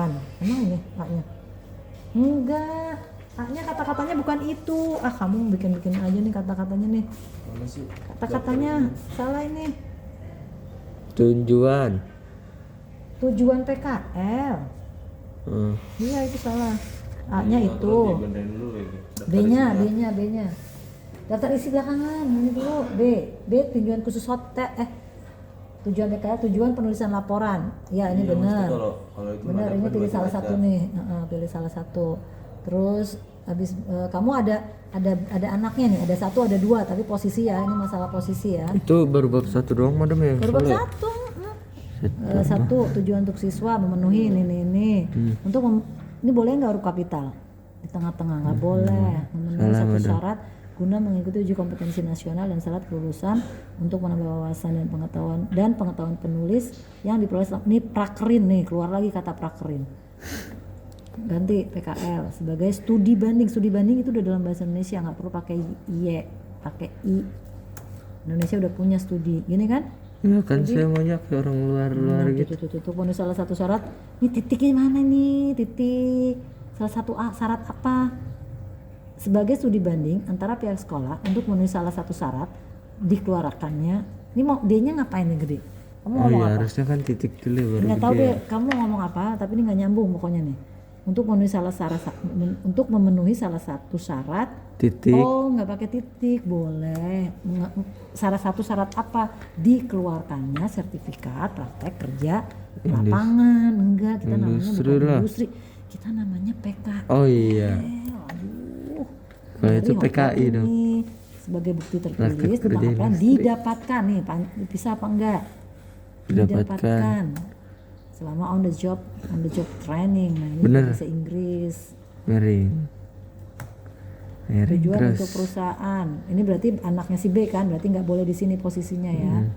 laporan. Emang ini A-nya? Enggak. A-nya kata-katanya bukan itu. Kamu bikin-bikin aja nih kata-katanya nih. Mana sih? Kata-katanya salah ini. Tujuan. Tujuan PKL. Iya itu salah. A-nya itu. B-nya. Daftar isi belakangan. Ini dulu. B tujuan khusus hotel. Tujuan PKL, tujuan penulisan laporan. Ya ini benar. Benar, ini pilih salah satu nih. Pilih salah satu. Terus habis kamu ada anaknya nih, ada satu ada dua, tapi posisi ya, ini masalah posisi ya. Itu baru bab 1 doang madam ya? Baru bab 1. Satu, tujuan untuk siswa memenuhi ini. Untuk ini boleh nggak huruf kapital di tengah-tengah? Nggak boleh. Memenuhi satu syarat guna mengikuti uji kompetensi nasional dan syarat kelulusan untuk menambah wawasan dan pengetahuan penulis yang diperoleh. Ini prakerin nih, keluar lagi kata prakerin. Ganti PKL sebagai studi banding. Studi banding itu udah dalam bahasa Indonesia, nggak perlu pakai Y, pakai I. Indonesia udah punya studi, gini kan? Iya kan. Jadi, saya maunya ke orang luar gitu. Tuh penulis salah satu syarat. Ini titiknya mana nih? Titik. Salah satu syarat apa? Sebagai studi banding antara pihak sekolah untuk memenuhi salah satu syarat dikeluarkannya. Ini mau D-nya ngapain nih gede? Kamu ngomong apa? Harusnya kan titik dulu baru. Nggak tahu deh kamu ngomong apa, tapi ini nggak nyambung pokoknya nih. Untuk memenuhi salah satu syarat titik. Oh nggak pakai titik, boleh. Salah satu syarat apa? Dikeluarkannya sertifikat praktek kerja lapangan. Enggak, kita namanya bukan industri, kita namanya PKL. Oh iya. Itu PKI dong. Sebagai bukti tertulis tentang apa yang didapatkan nih, bisa apa enggak? Didapatkan selama on the job training. Nah ini bahasa Inggris. Tujuan untuk perusahaan. Ini berarti anaknya si B kan, berarti nggak boleh di sini posisinya ya.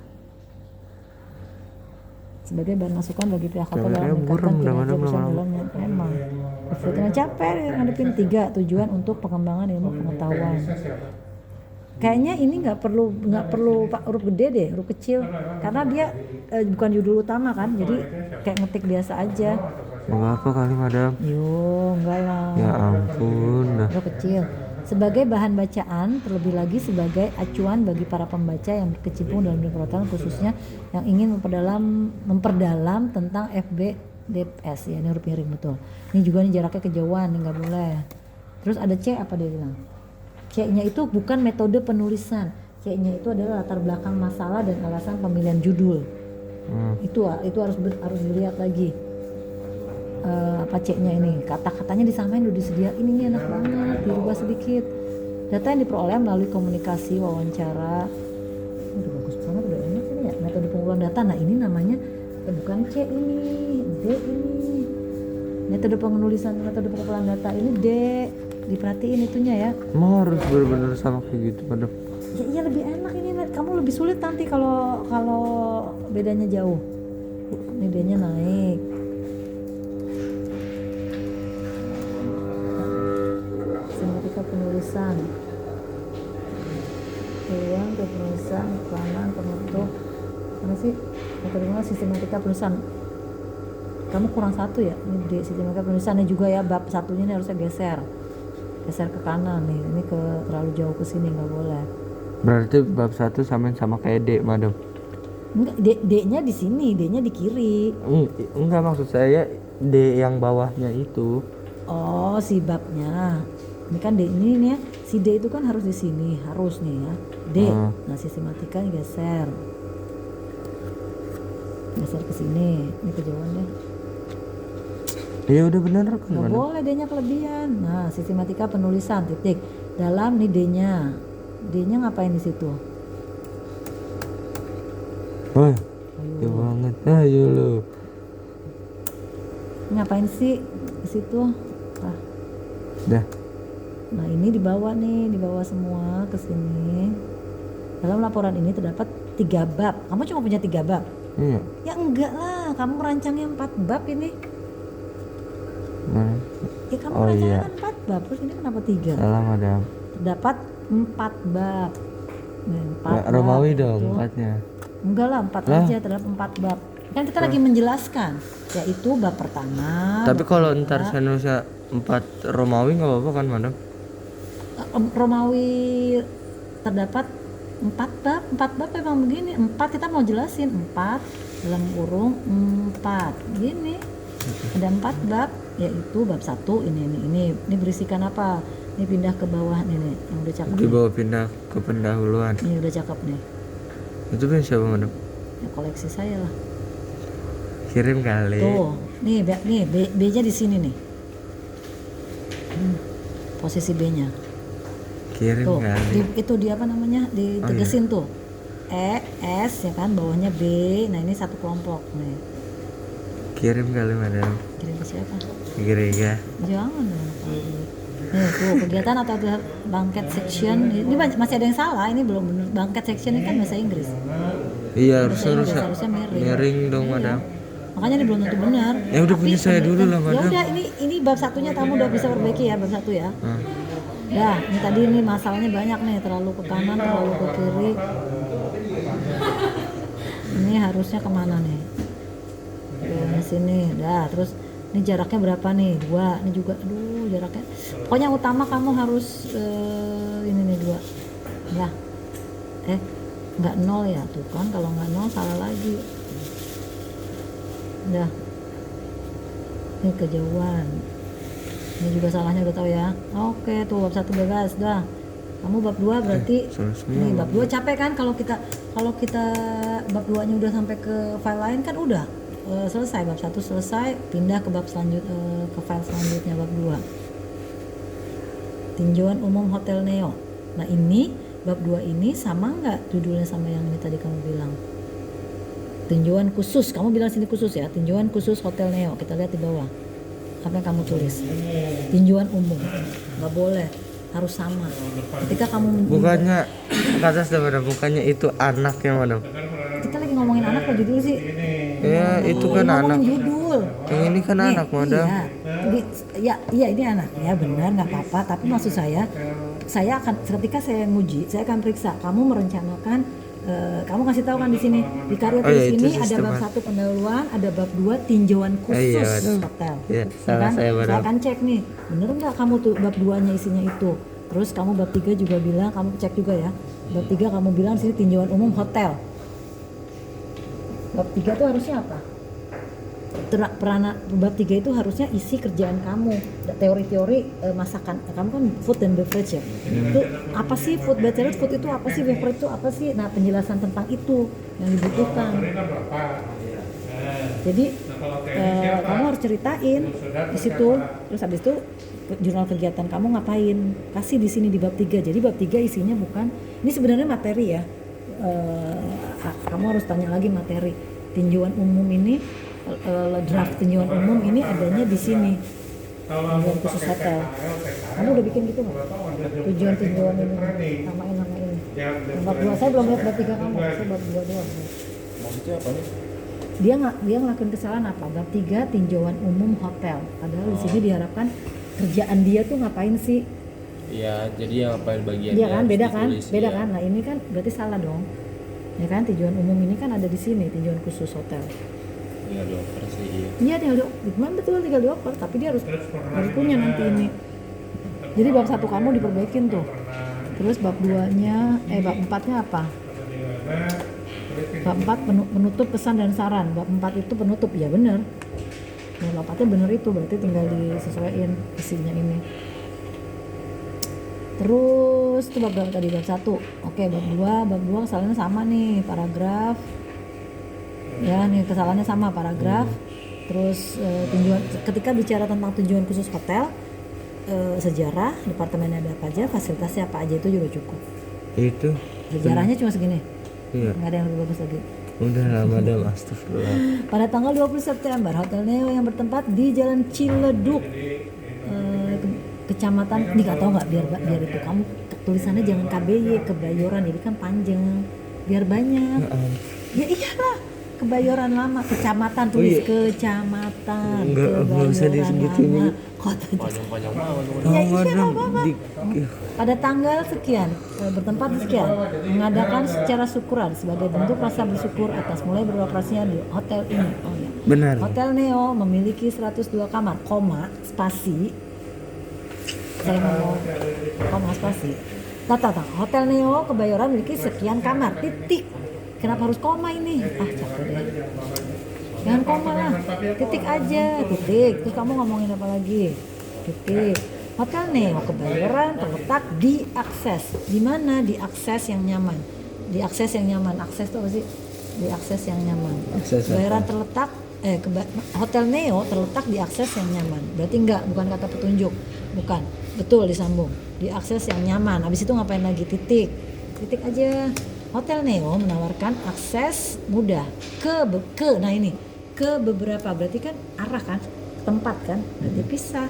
Sebagai bahan masukan bagi pihak kapal dalam meningkatkan kinerja perusahaan dalamnya. Emang sebetulnya capek ngadepin 3 tujuan untuk pengembangan ilmu pengetahuan. Kayaknya ini nggak perlu huruf gede deh, huruf kecil, karena dia bukan judul utama kan, jadi kayak ngetik biasa aja. Nggak apa kali madam. Enggak lah. Ya ampun. Huruf kecil. Sebagai bahan bacaan, terlebih lagi sebagai acuan bagi para pembaca yang berkecimpung dalam dunia pengetahuan, khususnya yang ingin memperdalam tentang FBDPS. Ya ini huruf miring betul. Ini juga nih jaraknya kejauhan, ini nggak boleh. Terus ada C, apa dia bilang? C-nya itu bukan metode penulisan. C-nya itu adalah latar belakang masalah dan alasan pemilihan judul. Itu harus dilihat lagi. Apa C-nya ini? Kata-katanya disamain udah disediain, ini enak banget, dirubah sedikit. Data yang diperoleh melalui komunikasi, wawancara. Udah bagus banget, udah enak ini ya. Metode pengumpulan data. Nah ini namanya bukan C ini, D ini. Metode pengumpulan data ini D. Diperhatiin itunya ya. Mau harus benar-benar sama kayak gitu madam. Ya iya lebih enak ini. Kamu lebih sulit nanti kalau bedanya jauh. Ini D-nya naik. Sistematika penulisan. Peluang penulisan, pelanan, penutup. Mana sih? Metode sistematika penulisan. Kamu kurang 1 ya. Ini D, sistematika penulisannya juga ya. Bab satunya ini harusnya geser ke kanan nih, ini terlalu jauh ke sini, nggak boleh. Berarti bab 1 sama kayak D madam. Enggak, D-nya di sini, D-nya di kiri. Enggak, maksud saya D yang bawahnya itu. Oh, si babnya. Ini kan D ini nih ya. Si D itu kan harus di sini, harus nih ya. D. Nah, sistematika geser ke sini. Ini kejauhan deh. Ya udah bener kan. Nggak boleh D-nya kelebihan. Nah, sistematika penulisan titik. Dalam nih D-nya. D-nya ngapain di situ? Wah, ya banget. Ayo lo. Ngapain sih di situ? Dah. Nah, ini dibawa semua ke sini. Dalam laporan ini terdapat 3 bab. Kamu cuma punya 3 bab? Iya. Ya enggak lah, kamu merancangnya 4 bab ini. Ya kamu merancangnya 4 bab, terus ini kenapa 3? Salah madam. Terdapat 4 bab. Nah, 4 Romawi bab dong itu. 4-nya. Enggak lah, 4 aja, terdapat 4 bab. Kan kita lagi menjelaskan, yaitu bab pertama. Tapi bab kalau kedua. ntar saya nulis 4 Romawi nggak apa-apa kan madam? Romawi terdapat 4 bab memang begini. 4 kita mau jelasin 4 dalam kurung 4 gini. Ada 4 bab, yaitu bab 1 ini berisikan apa? Ini pindah ke bawah nih yang udah cakep. Di bawah pindah ke pendahuluan. Ini udah cakep nih. Itu punya siapa madam? Ya, koleksi saya lah. Kirim kali. Tuh, nih B-nya di sini nih. Posisi B-nya. Kirim Tuh, kali. itu di apa namanya? Ditegesin tuh. E, S ya kan, bawahnya B. Nah, ini satu kelompok nih. Kirim kali madam. Kirim ke siapa? Gereja. Jangan dong. Nih tuh, kegiatan atau banquet section. Ini masih ada yang salah, ini belum benar. Banquet section ini kan bahasa Inggris. Iya Bahasa Inggris harusnya miring dong Iya. madam. Makanya ini belum tentu benar. Ya udah, punya saya dulu lah, Ya madam. udah, ini bab satunya kamu udah bisa perbaiki ya, bab 1 ya. Ya, ini tadi ini masalahnya banyak nih, terlalu ke kanan, terlalu ke kiri. Ini harusnya kemana nih? Di sini, dah. Terus ini jaraknya berapa nih? 2. Ini juga, aduh jaraknya. Pokoknya yang utama kamu harus ini nih 2. Ya, nggak 0 ya, tuh kan kalau nggak 0 salah lagi. Dah. Ini kejauhan. Ini juga salahnya udah tahu ya. Oke, tuh bab 1 bebas dah. Kamu bab 2 berarti nih bab 2 capek kan kalau kita bab 2-nya udah sampai ke file lain kan udah selesai. Bab 1 selesai, pindah ke bab ke file selanjutnya bab 2. Tinjauan umum Hotel Neo. Nah, ini bab 2 ini sama nggak judulnya sama yang ini tadi kamu bilang? Tinjauan khusus, kamu bilang sini khusus ya. Tinjauan khusus Hotel Neo. Kita lihat di bawah. Apa yang kamu tulis? Tinjauan umum. Nggak boleh, harus sama. Ketika kamu Bukannya kata saya madam, bukannya itu anaknya madam. kita lagi ngomongin anak kok judul sih? Ya itu kan Ngomongin anak. judul. Yang ini kan Nih, anak madam. Iya ini anak. Ya benar nggak apa-apa. Tapi maksud saya akan ketika saya nguji, saya akan periksa. Kamu merencanakan. Kamu kasih tahu kan di sini di karya tulis itu ini ada bab 1 pendahuluan, ada bab 2 tinjauan khusus betul. hotel. Iya, Ya salah kan? saya Saya madam. akan cek nih, bener nggak kamu tuh bab 2-nya isinya itu. Terus kamu bab 3 juga bilang, kamu cek juga ya. Bab 3 kamu bilang di sini tinjauan umum hotel. Bab 3 tuh harusnya apa? Bab 3 itu harusnya isi kerjaan kamu, teori-teori masakan. Kamu kan food and beverage ya. Itu apa sih food beverage? Food itu apa sih? Beverage itu apa sih? Nah, penjelasan tentang itu yang dibutuhkan. Jadi kamu harus ceritain di situ. Terus habis itu jurnal kegiatan kamu ngapain? Kasih di sini di bab 3. Jadi bab 3 isinya bukan ini sebenarnya materi ya. Kamu harus tanya lagi materi. Tinjauan umum ini draft tinjauan umum ini adanya di sini. Tinjauan khusus hotel. Kamu udah bikin gitu nggak? Tinjauan ini sama ini. Bab 2 saya belum lihat bab 3 kamu. Saya bab 2 doang. Maksudnya apa nih? Dia ngelakuin kesalahan apa? Bab 3 tinjauan umum hotel. Padahal di sini diharapkan kerjaan dia tuh ngapain sih? Iya, jadi yang ngapain bagian Iya kan, beda kan? ditulis, Beda iya. kan? Nah, ini kan berarti salah dong. Ya kan, tinjauan umum ini kan ada di sini, tinjauan khusus hotel. Iya, dioper sih, iya. Iya, tinggal dioper, tapi dia harus punya nanti ini. Jadi bab 1 kamu diperbaikin tuh. Terus bab 2-nya, bab 4-nya apa? Bab 4 penutup pesan dan saran. Bab 4 itu penutup, ya bener. Bab 4-nya bener itu, berarti tinggal disesuaiin isinya ini. Terus itu bab berapa tadi? Bab 1. Oke, bab 2 kesalahannya sama nih, paragraf. Ya, nih kesalahannya sama, paragraf. Terus tinjauan ketika bicara tentang tujuan khusus hotel, sejarah, departemennya ada apa aja, fasilitasnya apa aja itu juga cukup. Itu. Sejarahnya cuma segini. Iya. Nggak ada yang lebih bagus lagi. Udah lah madam, astagfirullah. Pada tanggal 20 September, Hotel Neo yang bertempat di Jalan Ciledug, kecamatan, ini nggak tahu nggak biar itu kamu tulisannya jangan KBY, Kebayoran, jadi kan panjang, biar banyak. Ya iyalah, Kebayoran Lama, kecamatan tulis kecamatan. Enggak usah disebutin Lama, ini. Kota Panjang-panjang banget. Iya, Oh, nggak Madam, apa-apa. di- Pada tanggal sekian, bertempat di sekian, mengadakan secara syukuran sebagai bentuk rasa bersyukur atas mulai beroperasinya di hotel ini. Oh ya. benar. Hotel Neo memiliki 102 kamar, koma, spasi. Saya mau koma spasi. Tata. Hotel Neo Kebayoran memiliki sekian kamar, titik. Kenapa harus koma ini? Ah, capek deh. Jangan koma lah, titik aja, titik. Terus kamu ngomongin apa lagi? Titik. Hotel Neo Kebayoran terletak di akses. Di mana? Di akses yang nyaman. Di akses yang nyaman. Akses itu apa sih? Di akses yang nyaman. Akses apa? Kebayoran terletak Hotel Neo terletak di akses yang nyaman. Berarti bukan kata petunjuk. Bukan. Betul disambung. Di akses yang nyaman. Habis itu ngapain lagi? Titik. Titik aja. Hotel Neo menawarkan akses mudah nah ini ke beberapa, berarti kan arah kan, tempat kan, berarti pisah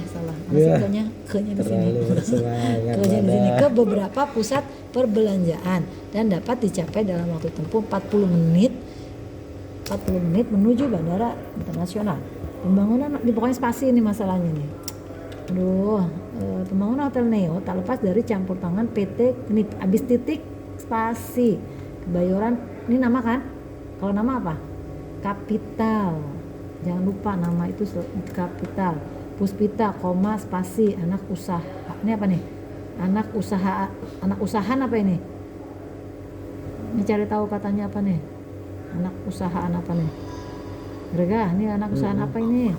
salah. Ya, Ke-nya di sini. terlalu bersemangat, Ke-nya di sini Madam. ke beberapa pusat perbelanjaan dan dapat dicapai dalam waktu tempuh 40 menit menuju bandara internasional. Pembangunan di pokoknya spasi ini masalahnya nih. Pembangunan Hotel Neo tak lepas dari campur tangan PT ini habis titik spasi Kebayoran. Ini nama kan? Kalau nama apa? Kapital. Jangan lupa nama itu Kapital. Puspita, koma, spasi, anak usaha. Ini apa nih? Anak usahaan apa ini? Ini cari tahu katanya apa nih? Anak usahaan apa nih? Mereka, ini anak usahaan apa ini?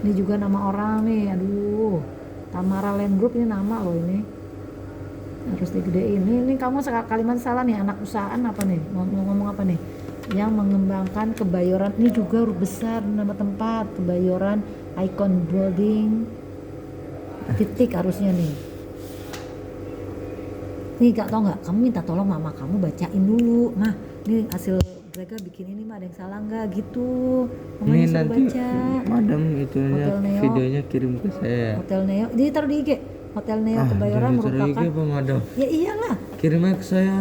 Ini juga nama orang nih, aduh. Tamara Land Group ini nama loh ini. Harus digedein. Ini kamu kalimat salah nih, anak usahaan apa nih? Mau ngomong apa nih? Yang mengembangkan Kebayoran, ini juga huruf besar nama tempat, Kebayoran Icon Building. Titik harusnya nih. Nih gak tau nggak? Kamu minta tolong mama kamu bacain dulu. Mah, ini hasil mereka bikin ini mah ada yang salah nggak gitu? Ini Mamanya suruh nanti baca. Madam itunya Hotel Neo. videonya kirim ke saya. Hotel Neo, dia taruh di IG. Hotel Neo Kebayoran jadi merupakan. IG apa Madam? Ya iyalah. Kirimnya ke saya.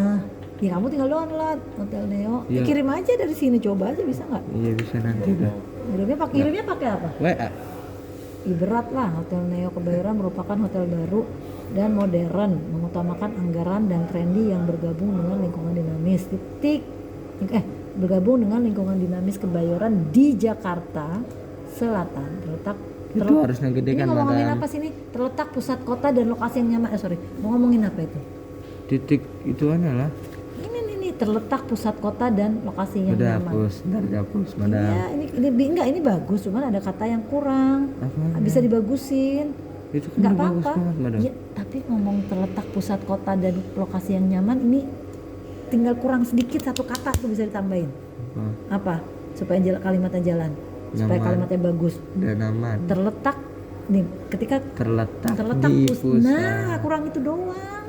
Ya kamu tinggal download Hotel Neo. Iya. Kirim aja dari sini, coba aja bisa nggak? Iya bisa nanti dah. Kirimnya pakai apa? WA. Berat lah. Hotel Neo Kebayoran merupakan hotel baru dan modern, mengutamakan anggaran dan trendy yang bergabung dengan lingkungan dinamis. Bergabung dengan lingkungan dinamis Kebayoran di Jakarta Selatan. Itu harusnya gede Ini kan ngomongin Madam. apa sih ini? Terletak pusat kota dan lokasi yang nyaman. Mau ngomongin apa itu? Titik itu lah. Ini terletak pusat kota dan lokasi yang Udah nyaman. hapus, ntar dihapus Madam. Iya, ini bagus, cuman ada kata yang kurang. Apa? Bisa dibagusin. Itu kan Nggak udah bagus apa-apa. banget Madam. Ya, tapi ngomong terletak pusat kota dan lokasi yang nyaman ini tinggal kurang sedikit satu kata tuh bisa ditambahin. Apa? Supaya kalimatnya jalan. Supaya Nyaman. kalimatnya bagus. Dan aman. Terletak nih ketika Terletak di di pusat. Nah, kurang itu doang.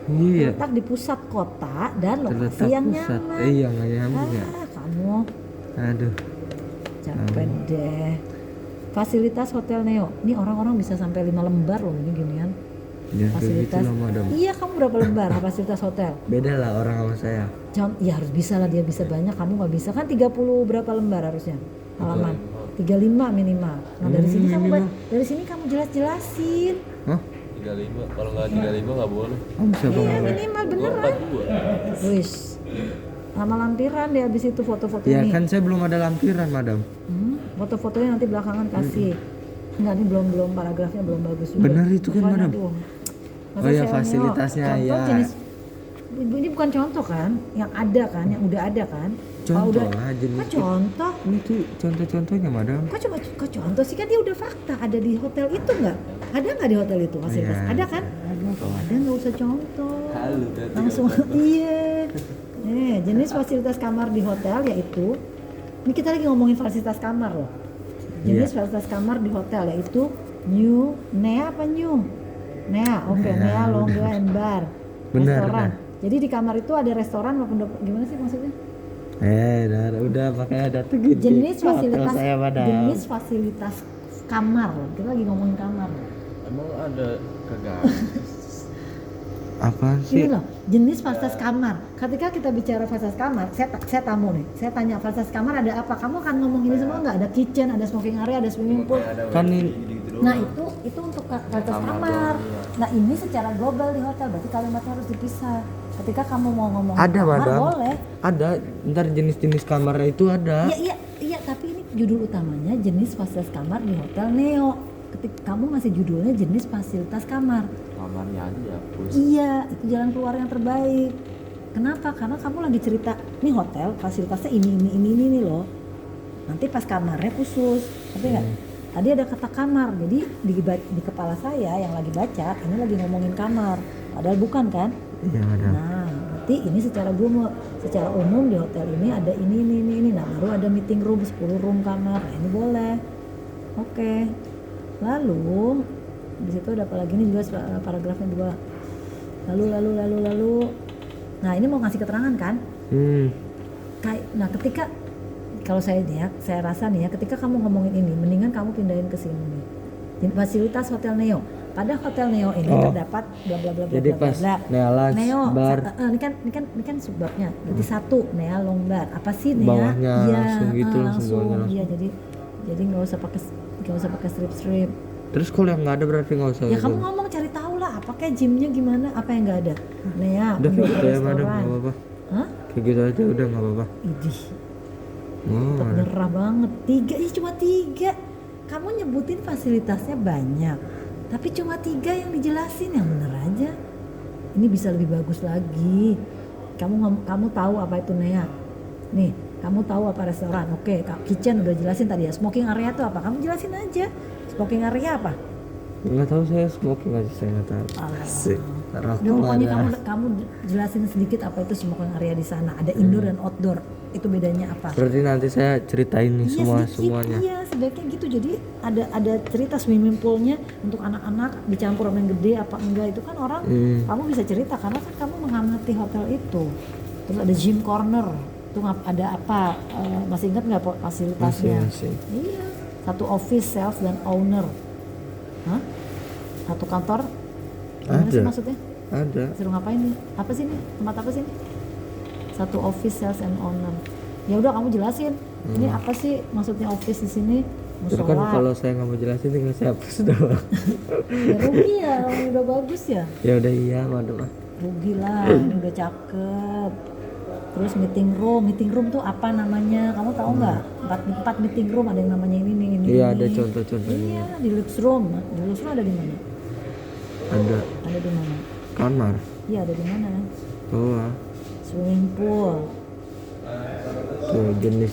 Iya. Terletak di pusat kota dan lokasi Terletak yang pusat. nyaman. Iya nggak nyambung ya. Kamu Aduh. capek deh. Fasilitas Hotel Neo. Ini orang-orang bisa sampai 5 lembar loh ini ginian. Jangan kayak gitu Fasilitas. lah Madam. Iya, kamu berapa lembar fasilitas hotel? Beda lah orang sama saya. Ya harus bisa lah, dia bisa banyak, kamu nggak bisa kan 30 berapa lembar harusnya halaman? 35 minimal. Nah dari sini kamu jelas-jelasin. Hah? 35. Kalau nggak 35 nggak boleh. Siapa Iya ngomong? minimal beneran. 42. Wis. Lama lampiran deh habis itu foto-foto Ya ini. kan saya belum ada lampiran Madam. Foto-fotonya nanti belakangan kasih. Enggak, ini belum paragrafnya belum bagus juga. Benar itu kan, Pokoknya, Madam. aduh. Oh Masa ya, saya fasilitasnya contoh ya. jenis, ini bukan contoh kan, yang ada kan, yang udah ada kan. Kalau Contoh udah, lah jenis. kok contoh? Ini tuh contoh-contohnya Madam. Kok contoh sih, kan dia udah fakta ada di hotel itu nggak? Ada nggak di hotel itu fasilitas? Iya. Ada kan? Kalau ada nggak usah contoh. Halu berarti. Langsung iya. Jenis fasilitas kamar di hotel yaitu, ini kita lagi ngomongin fasilitas kamar loh. Jenis Iya. fasilitas kamar di hotel yaitu Nea apa New? Nea, oke, Nea Lounge and Bar, Benar, restoran. benar. Jadi di kamar itu ada restoran maupun gimana sih maksudnya? Udah pakai ada tuh gitu. Jenis Hotel fasilitas saya Madam. jenis fasilitas kamar. Kita lagi ngomongin kamar. Emang ada kagak? Apaan Ini sih? loh, jenis fasilitas kamar. Ketika kita bicara fasilitas kamar, saya tamu nih. Saya tanya fasilitas kamar ada apa? Kamu akan ngomong ini semua nggak? Ada kitchen, ada smoking area, ada swimming pool. Kan ini Nah itu untuk fasilitas kamar. Nah ini secara global di hotel, berarti kalimatnya harus dipisah. Ketika kamu mau ngomong ada kamar, madam. boleh. Ada, ntar jenis-jenis kamarnya itu ada. Iya, tapi ini judul utamanya jenis fasilitas kamar di hotel Neo. Ketika kamu masih judulnya jenis fasilitas kamar. Kamarnya aja ya, Pus. Iya, itu jalan keluar yang terbaik. Kenapa? Karena kamu lagi cerita, nih hotel fasilitasnya ini loh. Nanti pas kamarnya khusus, tapi nggak? Tadi ada kata kamar, jadi di kepala saya yang lagi baca, ini lagi ngomongin kamar. Padahal bukan kan? Iya ada. Nah, berarti ini secara umum di hotel ini ada ini. Nah, baru ada meeting room, 10 room kamar. Nah, ini boleh. Oke. Lalu di situ ada apa lagi, ini juga paragrafnya 2. Lalu. Nah, ini mau ngasih keterangan kan? Nah, ketika kalau saya rasa nih ya, ketika kamu ngomongin ini, mendingan kamu pindahin ke sini nih. Fasilitas Hotel Neo. Pada Hotel Neo ini terdapat bla bla bla bla. Jadi pas Neo Neo bar. Ini kan subbabnya. Jadi satu Nea long bar. Apa sih Nea? Bawahnya Iya, langsung gitu, langsung bawahnya langsung. Iya, jadi nggak usah pakai strip. Terus kalau yang nggak ada berarti nggak usah. Ya kamu ngomong cari tahu lah, apa kayak gymnya gimana, apa yang nggak ada. Nea. Udah kayak gitu ya restoran. madam, nggak apa-apa. Hah? Kayak gitu aja udah nggak apa-apa. Idih. Oh, Tetap nyerah banget. 3, cuma 3. Kamu nyebutin fasilitasnya banyak, tapi cuma 3 yang dijelasin, yang bener aja. Ini bisa lebih bagus lagi. Kamu tahu apa itu Nea? Nih, kamu tahu apa restoran? Oke, kitchen udah jelasin tadi ya. Smoking area itu apa? Kamu jelasin aja. Smoking area apa? nggak tahu, saya smoking aja, saya nggak tahu. Asik. Udah, pokoknya kamu jelasin sedikit apa itu smoking area di sana. Ada indoor dan outdoor. Itu bedanya apa? Berarti nanti saya ceritain nih semuanya. Iya, sebaiknya gitu. Jadi ada cerita swimming poolnya untuk anak-anak dicampur sama yang gede apa enggak, itu kan orang kamu bisa cerita karena kan kamu mengamati hotel itu. Terus ada gym corner. Itu ada apa? Masih ingat nggak fasilitasnya? Masih. Iya. Satu office, sales dan owner. Hah? Satu kantor? Gimana sih maksudnya? Ada. Suruh ngapain nih? Apa sih nih? Tempat apa sih nih? Satu office, sales and owner. Ya udah kamu jelasin. Ini apa sih maksudnya office di sini? Terus kan kalau saya nggak mau jelasin tinggal saya hapus doang. Ya rugi ya, udah bagus ya. Ya udah iya, madam. Rugi lah, ini udah cakep. Terus meeting room tuh apa namanya? Kamu tahu nggak? 4 meeting room ada yang namanya ini. Iya, ada contoh-contohnya. Iya, di Lux Room. Di Lux Room ada di mana? Ada Ada di mana? kamar. Iya, ada di mana? Oh, Swimming pool. tuh jenis.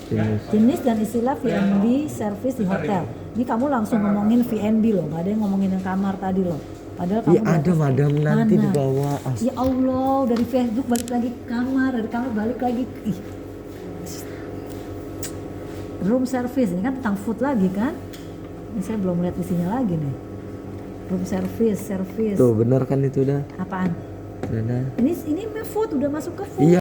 Dan istilah V&B service di hotel. Ini kamu langsung ngomongin V&B loh, nggak ada yang ngomongin yang kamar tadi loh. Padahal kamu Iya ada madam, nanti di bawah. Ya Allah, dari Facebook balik lagi ke kamar, dari kamar balik lagi. Room service, ini kan tentang food lagi kan? Ini saya belum lihat isinya lagi nih. Room service. Tuh benar kan itu udah. Apaan? Udah. Ini food udah masuk ke food. Iya.